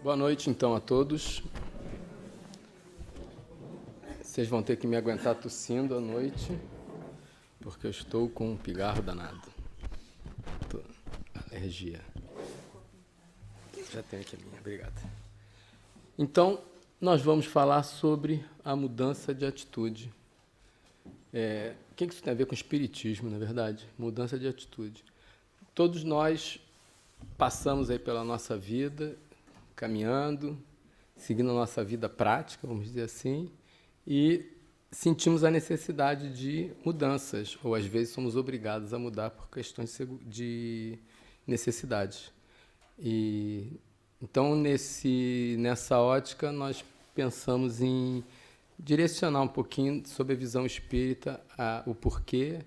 Boa noite, então, a todos. Vocês vão ter que me aguentar tossindo à noite, porque eu estou com um pigarro danado. Alergia. Já tenho aqui a minha, obrigado. Então, nós vamos falar sobre a mudança de atitude. O que isso tem a ver com espiritismo, na verdade? Mudança de atitude. Todos nós passamos aí pela nossa vida, caminhando, seguindo a nossa vida prática, vamos dizer assim, e sentimos a necessidade de mudanças, ou às vezes somos obrigados a mudar por questões de necessidades. Então, nessa ótica, nós pensamos em direcionar um pouquinho sobre a visão espírita, o porquê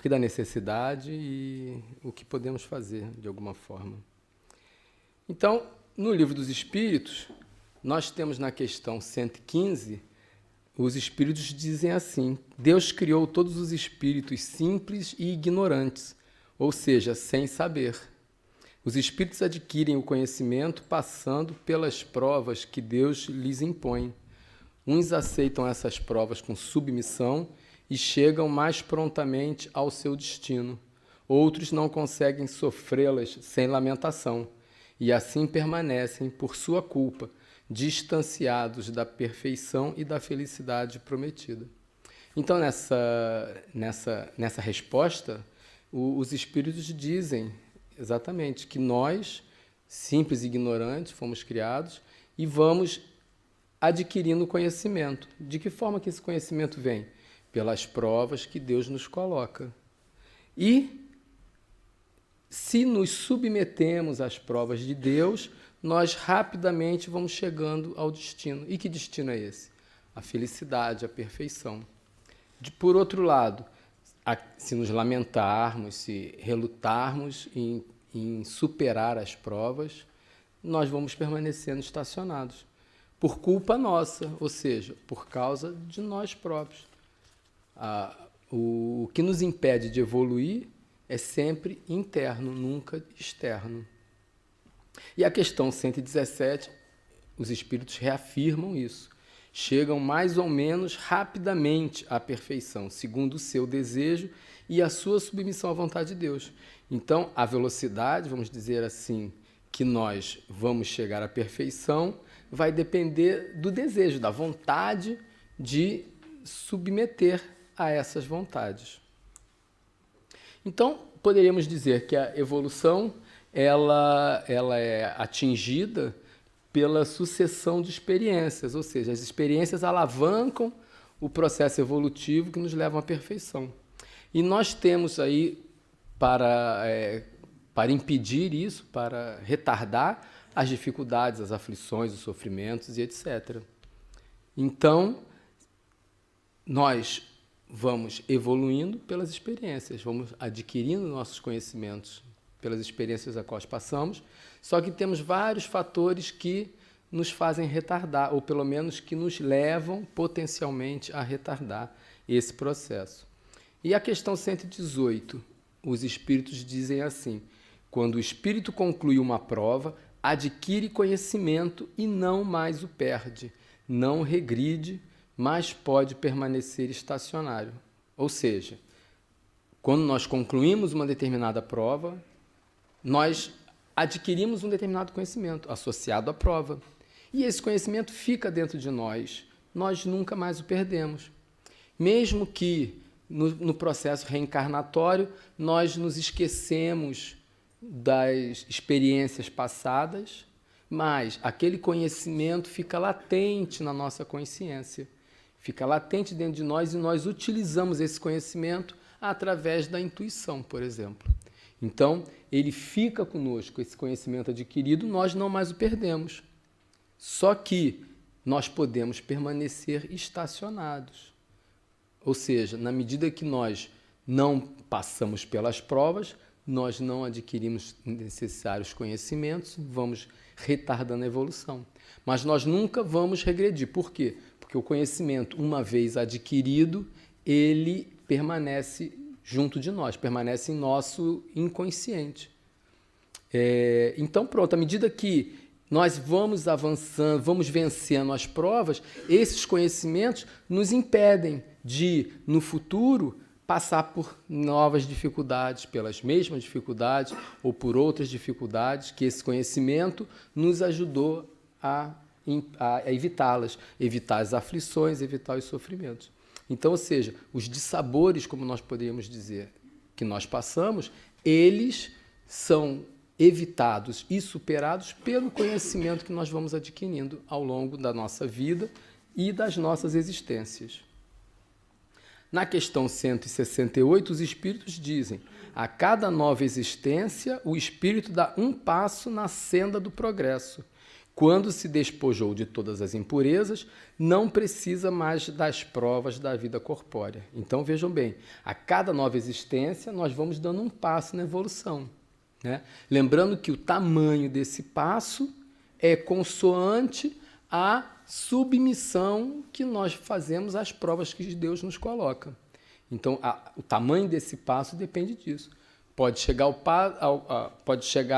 da necessidade e o que podemos fazer, de alguma forma. Então, no Livro dos Espíritos, nós temos na questão 115, os Espíritos dizem assim: Deus criou todos os espíritos simples e ignorantes, ou seja, sem saber. Os espíritos adquirem o conhecimento passando pelas provas que Deus lhes impõe. Uns aceitam essas provas com submissão e chegam mais prontamente ao seu destino. Outros não conseguem sofrê-las sem lamentação, e assim permanecem, por sua culpa, distanciados da perfeição e da felicidade prometida. Então, nessa resposta, os Espíritos dizem exatamente que nós, simples e ignorantes, fomos criados e vamos adquirindo conhecimento. De que forma que esse conhecimento vem? Pelas provas que Deus nos coloca. E, se nos submetemos às provas de Deus, nós rapidamente vamos chegando ao destino. E que destino é esse? A felicidade, a perfeição. Por outro lado, se nos lamentarmos, se relutarmos em superar as provas, nós vamos permanecendo estacionados. Por culpa nossa, ou seja, por causa de nós próprios. O que nos impede de evoluir é sempre interno, nunca externo. E a questão 117, os espíritos reafirmam isso. Chegam mais ou menos rapidamente à perfeição, segundo o seu desejo e a sua submissão à vontade de Deus. Então, a velocidade, vamos dizer assim, que nós vamos chegar à perfeição, vai depender do desejo, da vontade de submeter a essas vontades. Então, poderíamos dizer que a evolução ela é atingida pela sucessão de experiências, ou seja, as experiências alavancam o processo evolutivo que nos leva à perfeição. E nós temos aí, para impedir isso, para retardar as dificuldades, as aflições, os sofrimentos e etc. Então, nós vamos evoluindo pelas experiências, vamos adquirindo nossos conhecimentos pelas experiências a quais passamos, só que temos vários fatores que nos fazem retardar, ou pelo menos que nos levam potencialmente a retardar esse processo. E a questão 118, os espíritos dizem assim: quando o espírito conclui uma prova, adquire conhecimento e não mais o perde, não regride, mas pode permanecer estacionário. Ou seja, quando nós concluímos uma determinada prova, nós adquirimos um determinado conhecimento associado à prova. E esse conhecimento fica dentro de nós. Nós nunca mais o perdemos. Mesmo que no processo reencarnatório nós nos esquecemos das experiências passadas, mas aquele conhecimento fica latente na nossa consciência. Fica latente dentro de nós e nós utilizamos esse conhecimento através da intuição, por exemplo. Então, ele fica conosco, esse conhecimento adquirido, nós não mais o perdemos. Só que nós podemos permanecer estacionados. Ou seja, na medida que nós não passamos pelas provas, nós não adquirimos necessários conhecimentos, vamos retardando a evolução. Mas nós nunca vamos regredir. Por quê? Porque o conhecimento, uma vez adquirido, ele permanece junto de nós, permanece em nosso inconsciente. Então, pronto, à medida que nós vamos avançando, vamos vencendo as provas, esses conhecimentos nos impedem de, no futuro, passar por novas dificuldades, pelas mesmas dificuldades ou por outras dificuldades que esse conhecimento nos ajudou a evitá-las, evitar as aflições, evitar os sofrimentos. Então, ou seja, os dissabores, como nós poderíamos dizer, que nós passamos, eles são evitados e superados pelo conhecimento que nós vamos adquirindo ao longo da nossa vida e das nossas existências. Na questão 168, os espíritos dizem: a cada nova existência, o espírito dá um passo na senda do progresso. Quando se despojou de todas as impurezas, não precisa mais das provas da vida corpórea. Então, vejam bem, a cada nova existência, nós vamos dando um passo na evolução, né? Lembrando que o tamanho desse passo é consoante à submissão que nós fazemos às provas que Deus nos coloca. Então, o tamanho desse passo depende disso. Pode chegar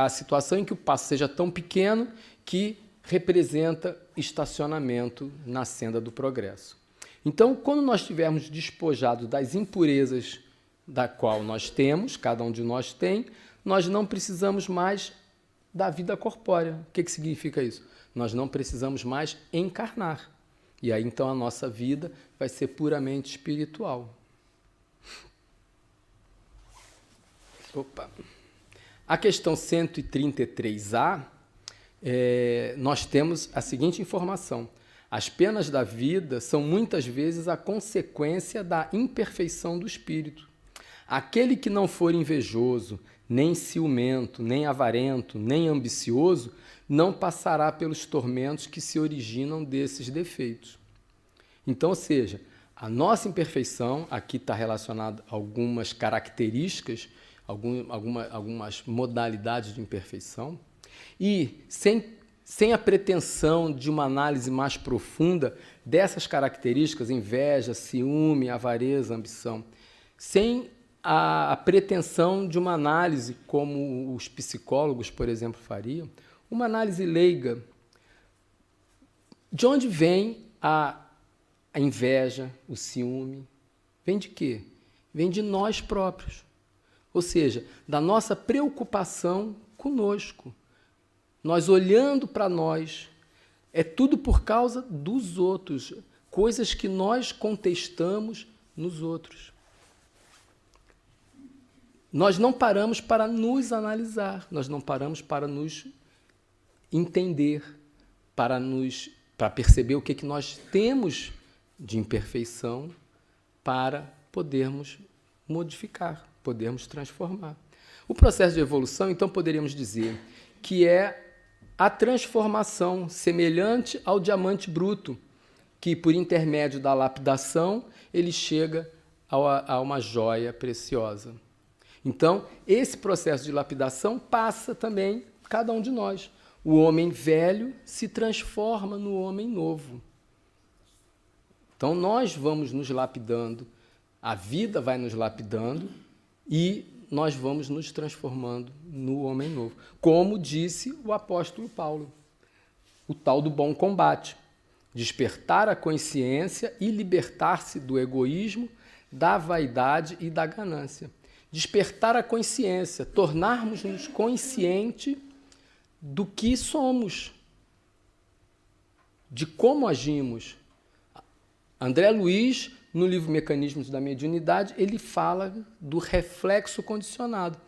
a situação em que o passo seja tão pequeno que representa estacionamento na senda do progresso. Então, quando nós estivermos despojados das impurezas da qual nós temos, cada um de nós tem, nós não precisamos mais da vida corpórea. O que significa isso? Nós não precisamos mais encarnar. E aí, então, a nossa vida vai ser puramente espiritual. A questão 133A, nós temos a seguinte informação: as penas da vida são muitas vezes a consequência da imperfeição do espírito. Aquele que não for invejoso, nem ciumento, nem avarento, nem ambicioso, não passará pelos tormentos que se originam desses defeitos. Então, ou seja, a nossa imperfeição, aqui está relacionada a algumas características, algumas modalidades de imperfeição, e sem a pretensão de uma análise mais profunda dessas características, inveja, ciúme, avareza, ambição, sem a pretensão de uma análise como os psicólogos, por exemplo, fariam, uma análise leiga. De onde vem a inveja, o ciúme? Vem de quê? Vem de nós próprios. Ou seja, da nossa preocupação conosco. Nós olhando para nós. É tudo por causa dos outros. Coisas que nós contestamos nos outros. Nós não paramos para nos analisar. Nós não paramos para nos entender. Para perceber o que nós temos de imperfeição para podermos modificar, podermos transformar. O processo de evolução, então, poderíamos dizer que é a transformação semelhante ao diamante bruto, que, por intermédio da lapidação, ele chega a uma joia preciosa. Então, esse processo de lapidação passa também cada um de nós. O homem velho se transforma no homem novo. Então, nós vamos nos lapidando, a vida vai nos lapidando e nós vamos nos transformando no homem novo. Como disse o apóstolo Paulo, o tal do bom combate. Despertar a consciência e libertar-se do egoísmo, da vaidade e da ganância. Despertar a consciência, tornarmos-nos conscientes do que somos, de como agimos. André Luiz, no livro Mecanismos da Mediunidade, ele fala do reflexo condicionado.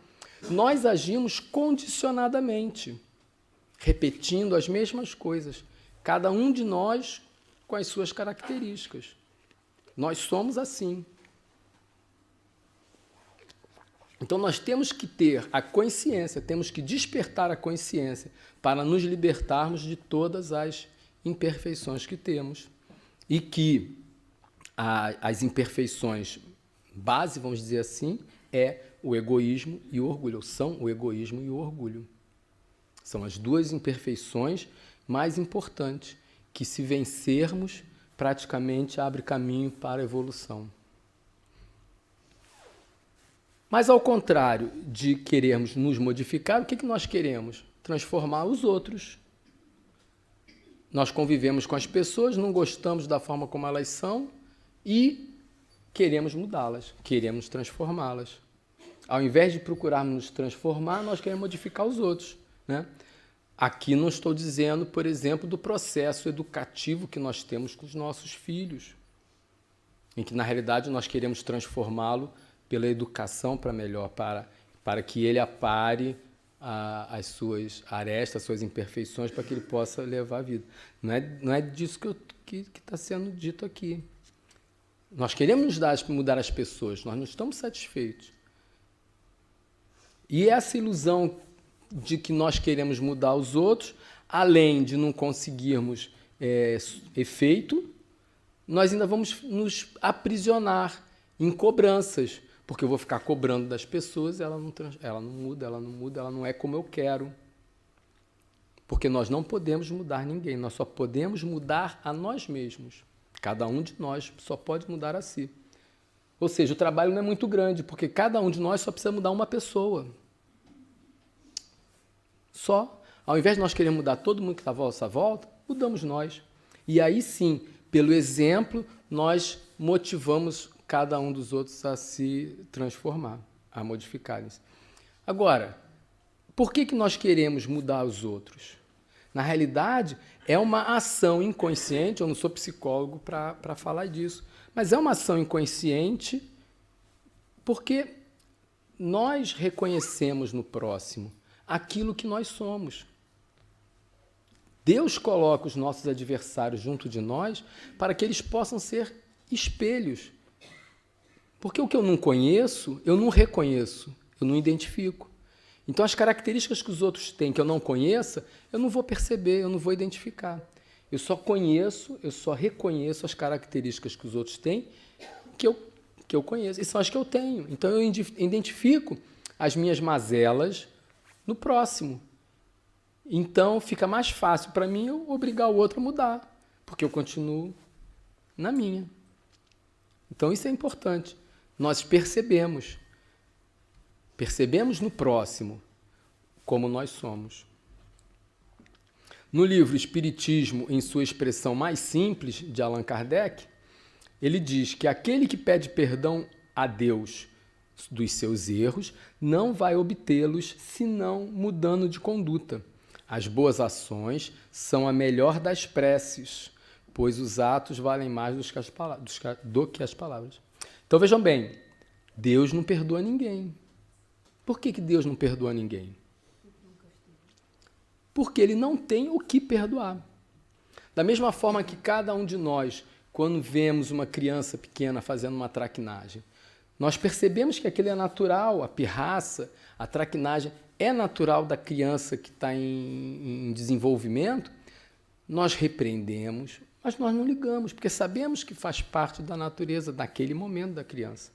Nós agimos condicionadamente, repetindo as mesmas coisas, cada um de nós com as suas características. Nós somos assim. Então, nós temos que ter a consciência, temos que despertar a consciência para nos libertarmos de todas as imperfeições que temos e que as imperfeições base, vamos dizer assim, é o egoísmo e o orgulho. São o egoísmo e o orgulho. São as duas imperfeições mais importantes que, se vencermos, praticamente abre caminho para a evolução. Mas, ao contrário de querermos nos modificar, o que nós queremos? Transformar os outros. Nós convivemos com as pessoas, não gostamos da forma como elas são e queremos mudá-las, queremos transformá-las. Ao invés de procurarmos nos transformar, nós queremos modificar os outros, né? Aqui não estou dizendo, por exemplo, do processo educativo que nós temos com os nossos filhos, em que, na realidade, nós queremos transformá-lo pela educação para melhor, para que ele apare as suas arestas, as suas imperfeições, para que ele possa levar a vida. Não é disso que está sendo dito aqui. Nós queremos mudar as pessoas, nós não estamos satisfeitos. E essa ilusão de que nós queremos mudar os outros, além de não conseguirmos efeito, nós ainda vamos nos aprisionar em cobranças, porque eu vou ficar cobrando das pessoas, ela não muda, ela não é como eu quero. Porque nós não podemos mudar ninguém, nós só podemos mudar a nós mesmos. Cada um de nós só pode mudar a si. Ou seja, o trabalho não é muito grande, porque cada um de nós só precisa mudar uma pessoa. Só. Ao invés de nós queremos mudar todo mundo que está à nossa volta, mudamos nós. E aí sim, pelo exemplo, nós motivamos cada um dos outros a se transformar, a modificarem-se. Agora, por que nós queremos mudar os outros? Na realidade, é uma ação inconsciente, eu não sou psicólogo para falar disso, mas é uma ação inconsciente porque nós reconhecemos no próximo aquilo que nós somos. Deus coloca os nossos adversários junto de nós para que eles possam ser espelhos. Porque o que eu não conheço, eu não reconheço, eu não identifico. Então, as características que os outros têm que eu não conheça, eu não vou perceber, eu não vou identificar. Eu só reconheço as características que os outros têm que eu conheço, e são as que eu tenho. Então, eu identifico as minhas mazelas no próximo. Então, fica mais fácil para mim eu obrigar o outro a mudar, porque eu continuo na minha. Então, isso é importante. Nós percebemos no próximo como nós somos. No livro Espiritismo, em sua expressão mais simples, de Allan Kardec, ele diz que aquele que pede perdão a Deus dos seus erros não vai obtê-los senão mudando de conduta. As boas ações são a melhor das preces, pois os atos valem mais do que as palavras. Então vejam bem, Deus não perdoa ninguém. Por que Deus não perdoa ninguém? Porque Ele não tem o que perdoar. Da mesma forma que cada um de nós, quando vemos uma criança pequena fazendo uma traquinagem, nós percebemos que aquilo é natural, a pirraça, a traquinagem é natural da criança que está em desenvolvimento, nós repreendemos, mas nós não ligamos, porque sabemos que faz parte da natureza daquele momento da criança.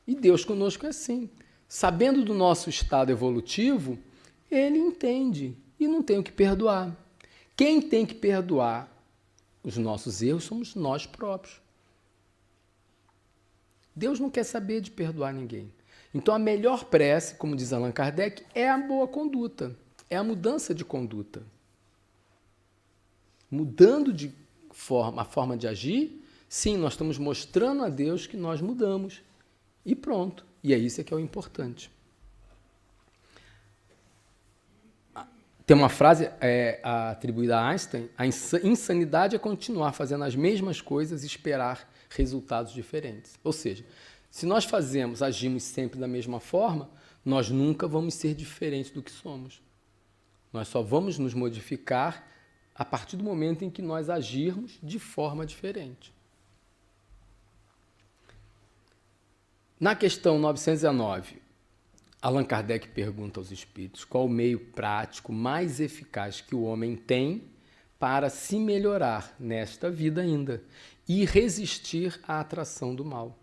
E Deus conosco é assim. Sabendo do nosso estado evolutivo, Ele entende e não tem o que perdoar. Quem tem que perdoar os nossos erros somos nós próprios. Deus não quer saber de perdoar ninguém. Então, a melhor prece, como diz Allan Kardec, é a boa conduta, é a mudança de conduta. Mudando a forma de agir, sim, nós estamos mostrando a Deus que nós mudamos. E pronto. E é isso que é o importante. Tem uma frase atribuída a Einstein: a insanidade é continuar fazendo as mesmas coisas e esperar resultados diferentes. Ou seja, se nós agimos sempre da mesma forma, nós nunca vamos ser diferentes do que somos. Nós só vamos nos modificar a partir do momento em que nós agirmos de forma diferente. Na questão 919, Allan Kardec pergunta aos espíritos qual o meio prático mais eficaz que o homem tem para se melhorar nesta vida ainda e resistir à atração do mal.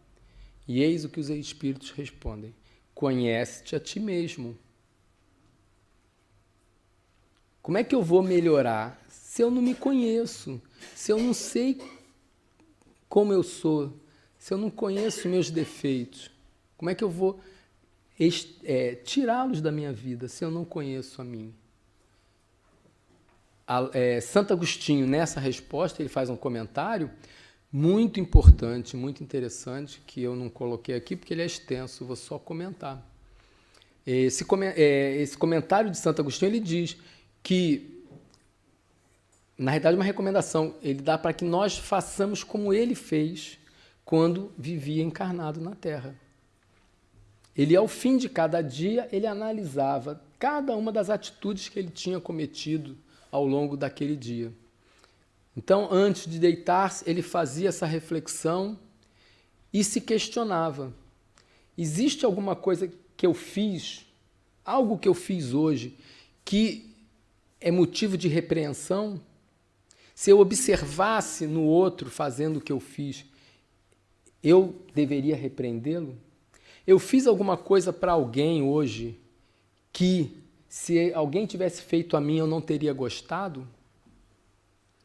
E eis o que os espíritos respondem: conhece-te a ti mesmo. Como é que eu vou melhorar se eu não me conheço, se eu não sei como eu sou, se eu não conheço meus defeitos? Como é que eu vou tirá-los da minha vida se eu não conheço a mim? Santo Agostinho, nessa resposta, ele faz um comentário muito importante, muito interessante, que eu não coloquei aqui porque ele é extenso, vou só comentar. Esse comentário de Santo Agostinho, ele diz que, na realidade, é uma recomendação, ele dá para que nós façamos como ele fez quando vivia encarnado na Terra. Ele, ao fim de cada dia, ele analisava cada uma das atitudes que ele tinha cometido ao longo daquele dia. Então, antes de deitar-se, ele fazia essa reflexão e se questionava. Existe alguma coisa que eu fiz, algo que eu fiz hoje, que é motivo de repreensão? Se eu observasse no outro fazendo o que eu fiz, eu deveria repreendê-lo? Eu fiz alguma coisa para alguém hoje que, se alguém tivesse feito a mim, eu não teria gostado?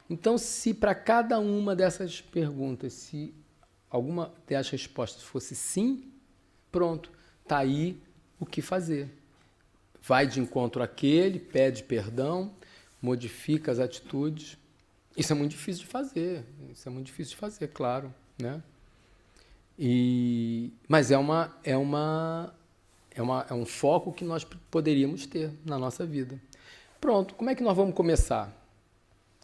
Então, se para cada uma dessas perguntas, se alguma das respostas fosse sim, pronto, está aí o que fazer. Vai de encontro àquele, pede perdão, modifica as atitudes. Isso é muito difícil de fazer, claro, né? Mas é um foco que nós poderíamos ter na nossa vida. Pronto, como é que nós vamos começar?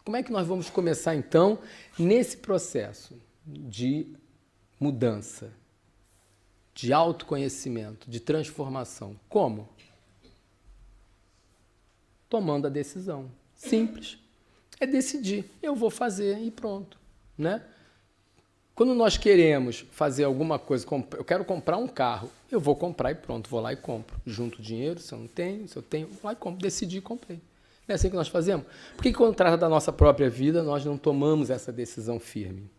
Como é que nós vamos começar, então, nesse processo de mudança, de autoconhecimento, de transformação? Como? Tomando a decisão. Simples. É decidir. Eu vou fazer e pronto, né? Quando nós queremos fazer alguma coisa, eu quero comprar um carro, eu vou comprar e pronto, vou lá e compro. Junto dinheiro, se eu não tenho, se eu tenho, vou lá e compro. Decidi e comprei. Não é assim que nós fazemos? Por que quando trata da nossa própria vida, nós não tomamos essa decisão firme?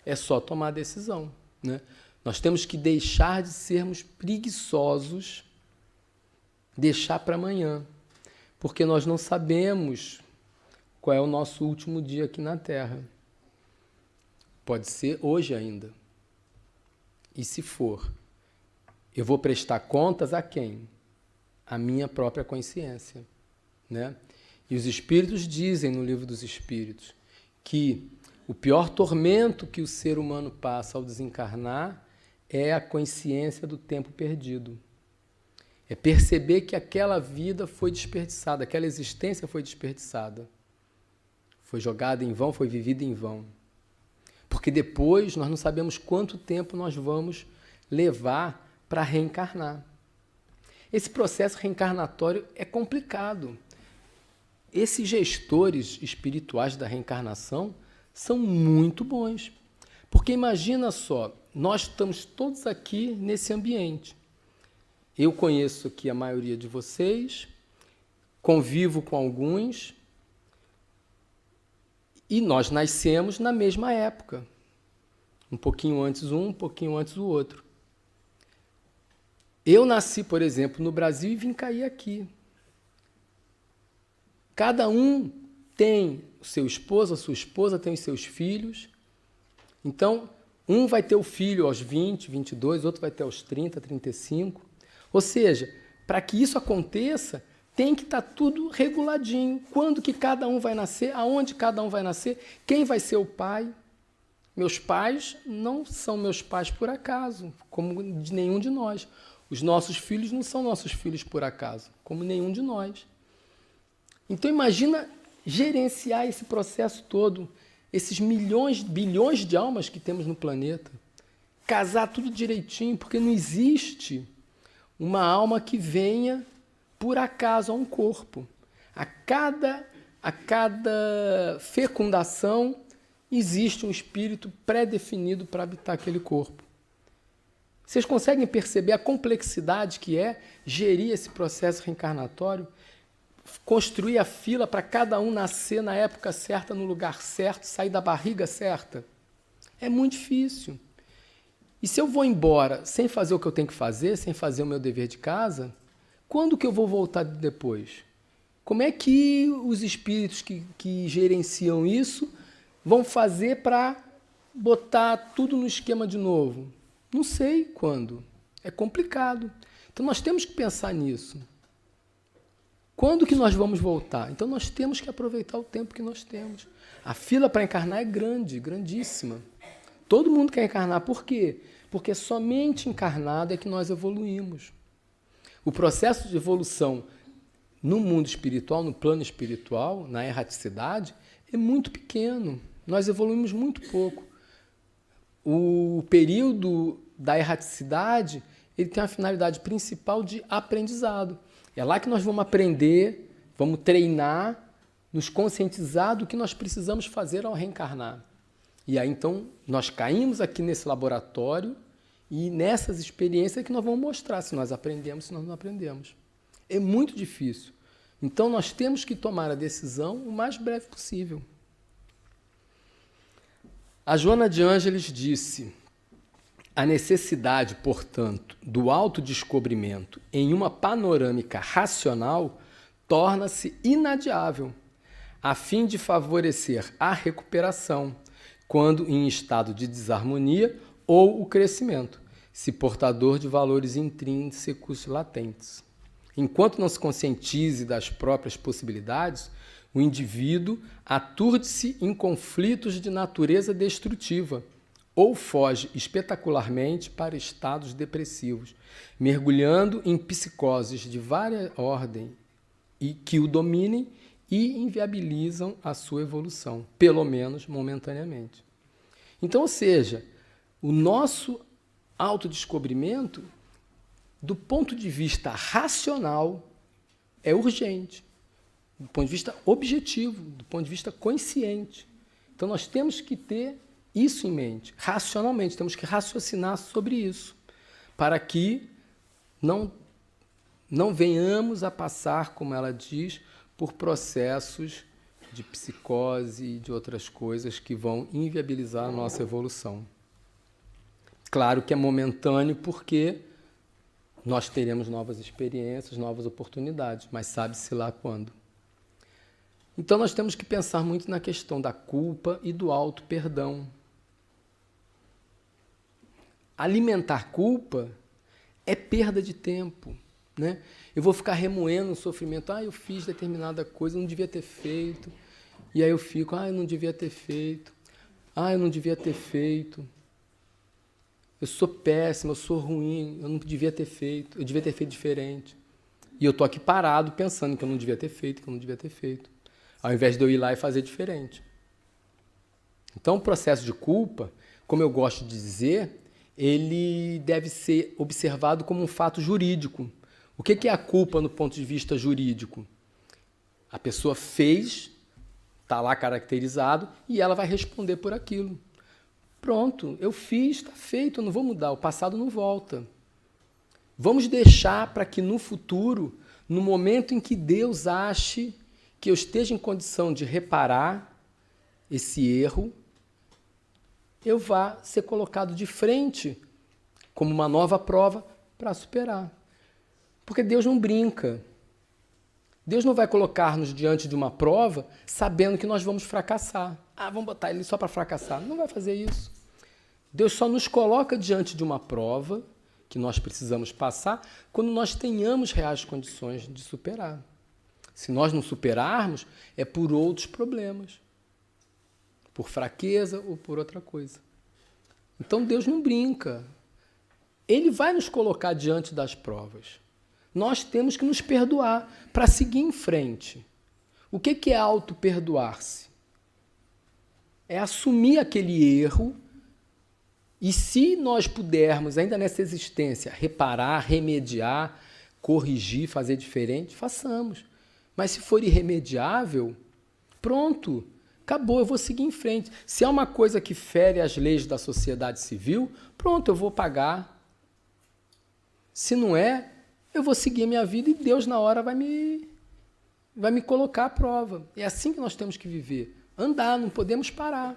É só tomar a decisão, né? Nós temos que deixar de sermos preguiçosos, deixar para amanhã, porque nós não sabemos qual é o nosso último dia aqui na Terra. Pode ser hoje ainda. E se for, eu vou prestar contas a quem? A minha própria consciência, né? E os Espíritos dizem no Livro dos Espíritos que o pior tormento que o ser humano passa ao desencarnar é a consciência do tempo perdido. É perceber que aquela vida foi desperdiçada, aquela existência foi desperdiçada. Foi jogada em vão, foi vivida em vão. Porque depois nós não sabemos quanto tempo nós vamos levar para reencarnar. Esse processo reencarnatório é complicado. Esses gestores espirituais da reencarnação são muito bons. Porque imagina só, nós estamos todos aqui nesse ambiente. Eu conheço aqui a maioria de vocês, convivo com alguns, e nós nascemos na mesma época. Um pouquinho antes um pouquinho antes o outro. Eu nasci, por exemplo, no Brasil e vim cair aqui. Cada um tem o seu esposo, a sua esposa, tem os seus filhos. Então, um vai ter o filho aos 20, 22, outro vai ter aos 30, 35. Ou seja, para que isso aconteça, tem que estar tudo reguladinho. Quando que cada um vai nascer, aonde cada um vai nascer, quem vai ser o pai. Meus pais não são meus pais por acaso, como de nenhum de nós. Os nossos filhos não são nossos filhos por acaso, como nenhum de nós. Então imagina gerenciar esse processo todo, esses milhões, bilhões de almas que temos no planeta. Casar tudo direitinho, porque não existe uma alma que venha por acaso a um corpo. A cada fecundação existe um espírito pré-definido para habitar aquele corpo. Vocês conseguem perceber a complexidade que é gerir esse processo reencarnatório? Construir a fila para cada um nascer na época certa, no lugar certo, sair da barriga certa? É muito difícil. E se eu vou embora sem fazer o que eu tenho que fazer, sem fazer o meu dever de casa, quando que eu vou voltar depois? Como é que os espíritos que gerenciam isso vão fazer para botar tudo no esquema de novo? Não sei quando. É complicado. Então nós temos que pensar nisso. Quando que nós vamos voltar? Então nós temos que aproveitar o tempo que nós temos. A fila para encarnar é grande, grandíssima. Todo mundo quer encarnar. Por quê? Porque somente encarnado é que nós evoluímos. O processo de evolução no mundo espiritual, no plano espiritual, na erraticidade, é muito pequeno. Nós evoluímos muito pouco. O período da erraticidade, ele tem a finalidade principal de aprendizado. É lá que nós vamos aprender, vamos treinar, nos conscientizar do que nós precisamos fazer ao reencarnar. E aí, então, nós caímos aqui nesse laboratório e nessas experiências que nós vamos mostrar se nós aprendemos, se nós não aprendemos. É muito difícil. Então, nós temos que tomar a decisão o mais breve possível. A Joana de Ângeles disse: a necessidade, portanto, do autodescobrimento em uma panorâmica racional torna-se inadiável, a fim de favorecer a recuperação, quando em estado de desarmonia, ou o crescimento, se portador de valores intrínsecos latentes. Enquanto não se conscientize das próprias possibilidades, o indivíduo aturde-se em conflitos de natureza destrutiva ou foge espetacularmente para estados depressivos, mergulhando em psicoses de várias ordens e que o dominem e inviabilizam a sua evolução, pelo menos momentaneamente. Então, ou seja, o nosso autodescobrimento, do ponto de vista racional, é urgente, do ponto de vista objetivo, do ponto de vista consciente. Então, nós temos que ter isso em mente, racionalmente, temos que raciocinar sobre isso, para que não venhamos a passar, como ela diz, por processos de psicose e de outras coisas que vão inviabilizar a nossa evolução. Claro que é momentâneo, porque nós teremos novas experiências, novas oportunidades, mas sabe-se lá quando. Então nós temos que pensar muito na questão da culpa e do auto-perdão. Alimentar culpa é perda de tempo, né? Eu vou ficar remoendo o sofrimento. Eu fiz determinada coisa, não devia ter feito. E aí eu fico, eu não devia ter feito. Eu não devia ter feito. Eu sou péssimo, eu sou ruim, eu não devia ter feito. Eu devia ter feito diferente. E eu estou aqui parado pensando que eu não devia ter feito, que eu não devia ter feito. Ao invés de eu ir lá e fazer diferente. Então, o processo de culpa, como eu gosto de dizer, ele deve ser observado como um fato jurídico. O que é a culpa no ponto de vista jurídico? A pessoa fez, está lá caracterizado, e ela vai responder por aquilo. Pronto, eu fiz, está feito, eu não vou mudar, o passado não volta. Vamos deixar para que no futuro, no momento em que Deus ache que eu esteja em condição de reparar esse erro, eu vá ser colocado de frente como uma nova prova para superar. Porque Deus não brinca. Deus não vai colocar-nos diante de uma prova sabendo que nós vamos fracassar. Vamos botar ele só para fracassar. Não vai fazer isso. Deus só nos coloca diante de uma prova que nós precisamos passar quando nós tenhamos reais condições de superar. Se nós não superarmos, é por outros problemas. Por fraqueza ou por outra coisa. Então Deus não brinca. Ele vai nos colocar diante das provas. Nós temos que nos perdoar para seguir em frente. O que é auto-perdoar-se? É assumir aquele erro e, se nós pudermos, ainda nessa existência, reparar, remediar, corrigir, fazer diferente, façamos. Mas se for irremediável, pronto, acabou, eu vou seguir em frente. Se é uma coisa que fere as leis da sociedade civil, pronto, eu vou pagar. Se não é, eu vou seguir a minha vida e Deus na hora vai me colocar à prova. É assim que nós temos que viver. Andar, não podemos parar.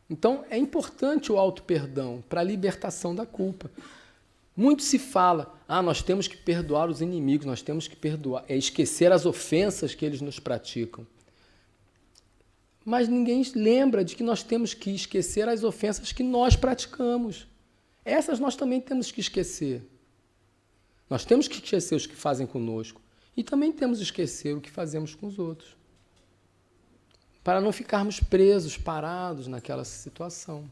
Então, é importante o auto-perdão para a libertação da culpa. Muito se fala, nós temos que perdoar os inimigos, nós temos que perdoar, esquecer as ofensas que eles nos praticam. Mas ninguém lembra de que nós temos que esquecer as ofensas que nós praticamos. Essas nós também temos que esquecer. Nós temos que esquecer os que fazem conosco e também temos que esquecer o que fazemos com os outros, para não ficarmos presos, parados naquela situação.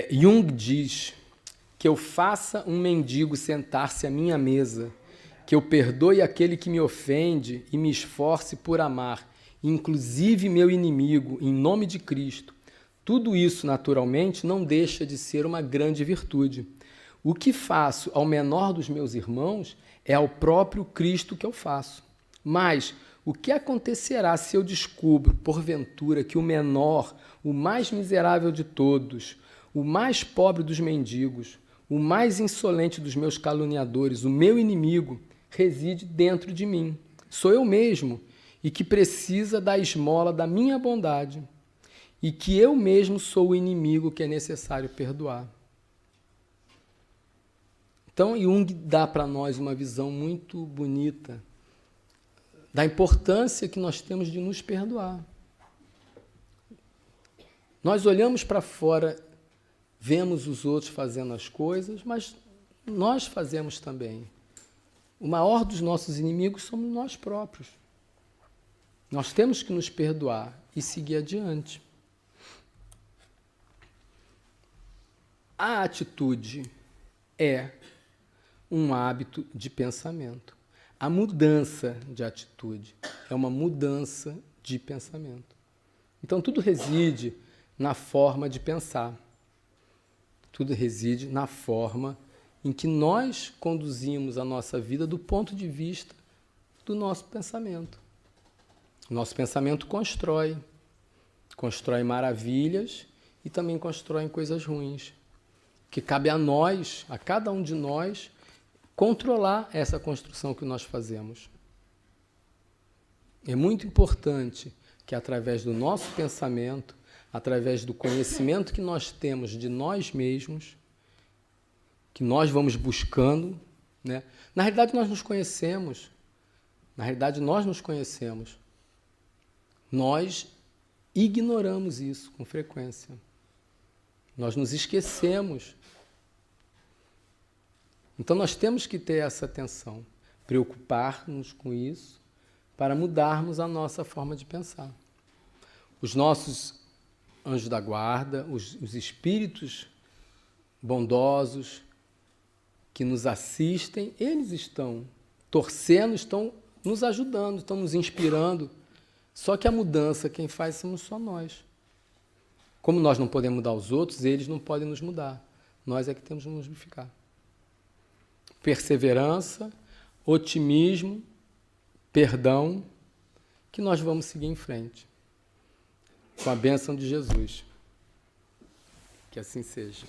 Jung diz que eu faça um mendigo sentar-se à minha mesa, que eu perdoe aquele que me ofende e me esforce por amar, inclusive meu inimigo, em nome de Cristo. Tudo isso, naturalmente, não deixa de ser uma grande virtude. O que faço ao menor dos meus irmãos é ao próprio Cristo que eu faço. Mas o que acontecerá se eu descubro, porventura, que o menor, o mais miserável de todos, o mais pobre dos mendigos, o mais insolente dos meus caluniadores, o meu inimigo, reside dentro de mim? Sou eu mesmo, e que precisa da esmola da minha bondade, e que eu mesmo sou o inimigo que é necessário perdoar. Então, Jung dá para nós uma visão muito bonita da importância que nós temos de nos perdoar. Nós olhamos para fora, vemos os outros fazendo as coisas, mas nós fazemos também. O maior dos nossos inimigos somos nós próprios. Nós temos que nos perdoar e seguir adiante. A atitude é um hábito de pensamento. A mudança de atitude é uma mudança de pensamento. Então, tudo reside na forma de pensar. Tudo reside na forma em que nós conduzimos a nossa vida do ponto de vista do nosso pensamento. O nosso pensamento constrói maravilhas e também constrói coisas ruins, que cabe a nós, a cada um de nós, controlar essa construção que nós fazemos. É muito importante que, através do nosso pensamento, através do conhecimento que nós temos de nós mesmos, que nós vamos buscando, né? Na realidade, nós nos conhecemos. Nós ignoramos isso com frequência. Nós nos esquecemos. Então, nós temos que ter essa atenção, preocupar-nos com isso, para mudarmos a nossa forma de pensar. Os nossos anjos da guarda, os espíritos bondosos que nos assistem, eles estão torcendo, estão nos ajudando, estão nos inspirando. Só que a mudança, quem faz somos só nós. Como nós não podemos mudar os outros, eles não podem nos mudar. Nós é que temos que nos modificar. Perseverança, otimismo, perdão, que nós vamos seguir em frente. Com a bênção de Jesus. Que assim seja.